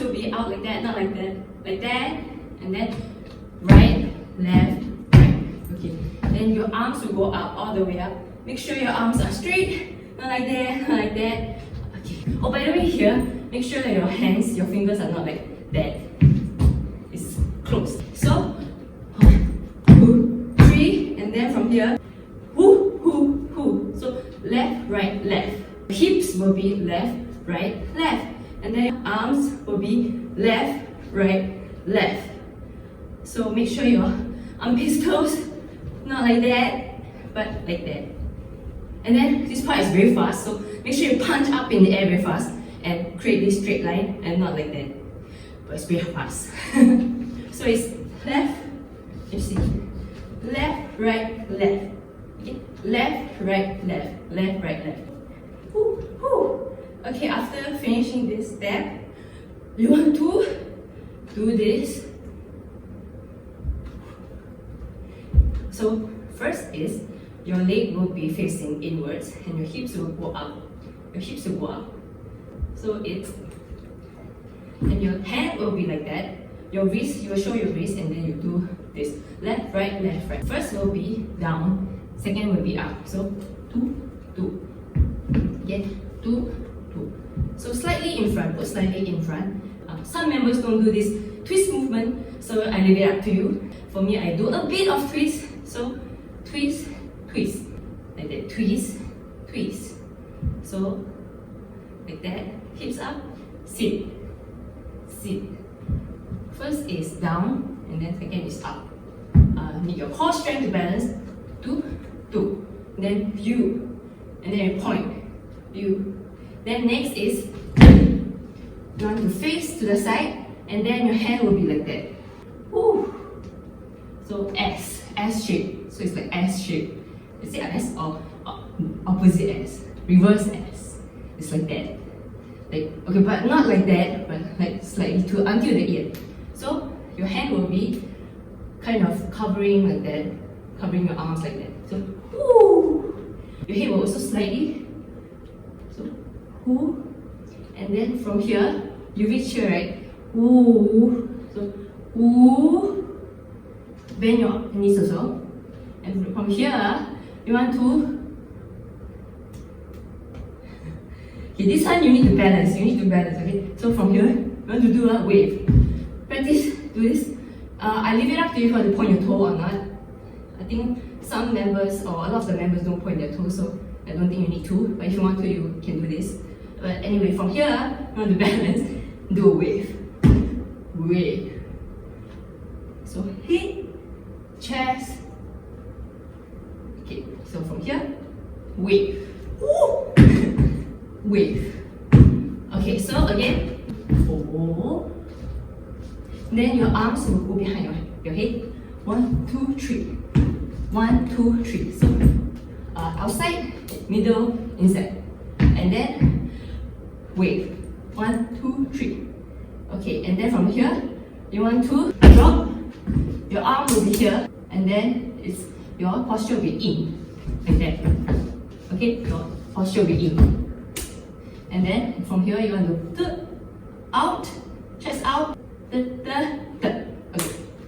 will be out like that, not like that. Like that, and then right, left, right. Okay. Then your arms will go up, all the way up. Make sure your arms are straight, not like that, not like that. Okay. Oh, by the way, here, make sure that your hands, your fingers are not like that. It's closed. So, 1, 2, 3, and then from here, whoo, whoo, whoo. So, left, right, left. Hips will be left, right, left. And then arms will be left, right, left. So make sure your armpits close, not like that, but like that. And then this part is very fast, so make sure you punch up in the air very fast and create this straight line and not like that. But it's very fast. So it's left, you see, left, right, left. Okay? Left, right, left, left, right, left. Woo, woo. Okay, after finishing this step, you want to do this. So first is your leg will be facing inwards and your hips will go up. Your hips will go up. So it's, and your hand will be like that. Your wrist, you will show your wrist and then you do this. Left, right, left, right. First will be down, second will be up. So 2, 2. Okay, 2, 2. So slightly in front, put slightly in front. Some members don't do this twist movement, so I leave it up to you. For me, I do a bit of twist. So twist, twist, like that. Twist, twist. So like that. Hips up, sit, sit. First is down, and then second is up. Need your core strength to balance. 2, 2. Then view, and then you point. View. Then next is you want to face to the side, and then your hand will be like that. Woo. So S shape. So it's like S shape. Is it S or opposite S? Reverse S. It's like that. Like, okay, but not like that, but like slightly to until the ear. So your hand will be kind of covering like that, covering your arms like that. So woo. Your head will also slightly. So woo. And then from here, you reach here, right? Woo. So woo. Bend your knees also. And from here, you want to. Okay, this one you need to balance. You need to balance. Okay. So from here, you want to do a wave. Practice. Do this. I leave it up to you if you want to point your toe or not. I think some members or a lot of the members don't point their toes, so I don't think you need to. But if you want to, you can do this. But anyway, from here, you want to balance, do a wave. Wave. So hit, chest. Okay, so from here, wave. Woo! Wave. Okay, so again, 4. Then your arms will go behind your head. 1, 2, 3. 1, 2, 3. So outside, middle, inside. And then wave. 1, 2, 3. Okay, and then from here, you want to drop. Your arm will be here, and then your posture will be in, like that. Okay, your posture will be in. And then from here, you want to out, chest out, okay.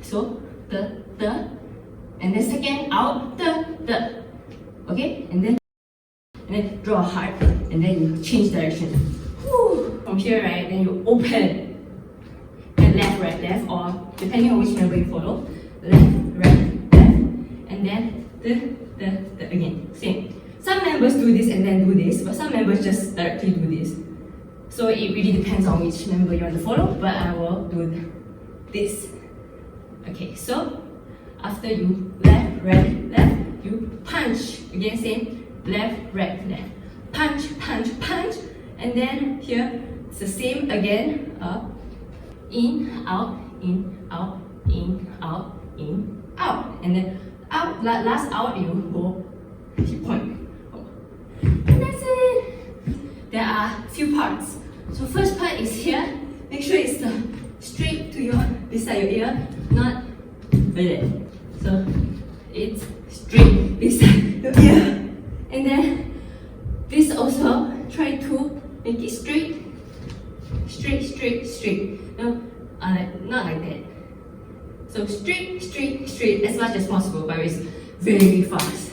So and then second out, okay, and then draw a heart, and then you change direction. Woo. From here, right, then you open, and left, right, left, or depending on which member you follow, left, right, left, and then again, same. Some members do this and then do this, but some members just directly do this. So it really depends on which member you want to follow, but I will do this. Okay, so after you left, right, left, you punch. Again, same. Left, right, left. Punch, punch, punch. And then here, it's the same again. Up, in, out, in, out, in, out, in, out. And then out, last out, you go, you point. And that's it. There are few parts. So first part is here. Make sure it's straight to beside your ear, not like that. So it's straight beside your ear. And then this also, try to make it straight, straight, straight, straight. No, not like that. So straight, straight, straight as much as possible, but it's very fast.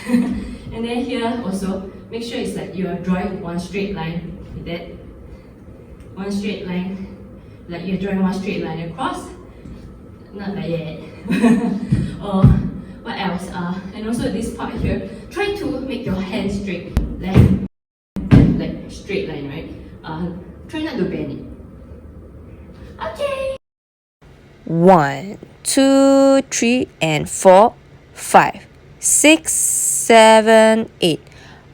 And then here also, make sure it's like you are drawing one straight line like that. One straight line, like you're drawing one straight line across. Not like that. Or what else? And also this part here, try to make your hand straight, like straight line, right? Try not to bend it. Okay. 1, 2, 3, and 4, 5, 6, 7, 8.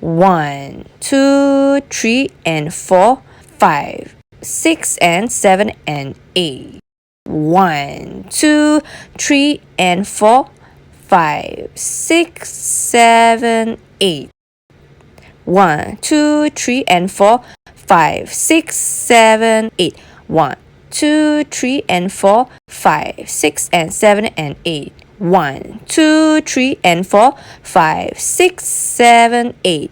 1, 2, 3, and 4, 5, 6, and 7, and 8. 1, 2, 3, and 4, 5, 6, 7, 8. 1, 2, 3, and 4, 5, 6, 7, 8. 1, 2, 3, and 4, 5, 6, and 7, and 8. 1, 2, 3, and 4, 5, 6, 7, 8.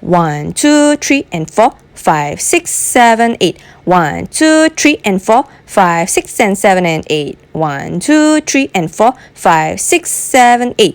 1, 2, 3, and 4, 5, 6, 7, 8. 1, 2, 3, and 4, 5, 6, and 7, and 8. 1, 2, 3, and 4, 5, 6, 7, 8.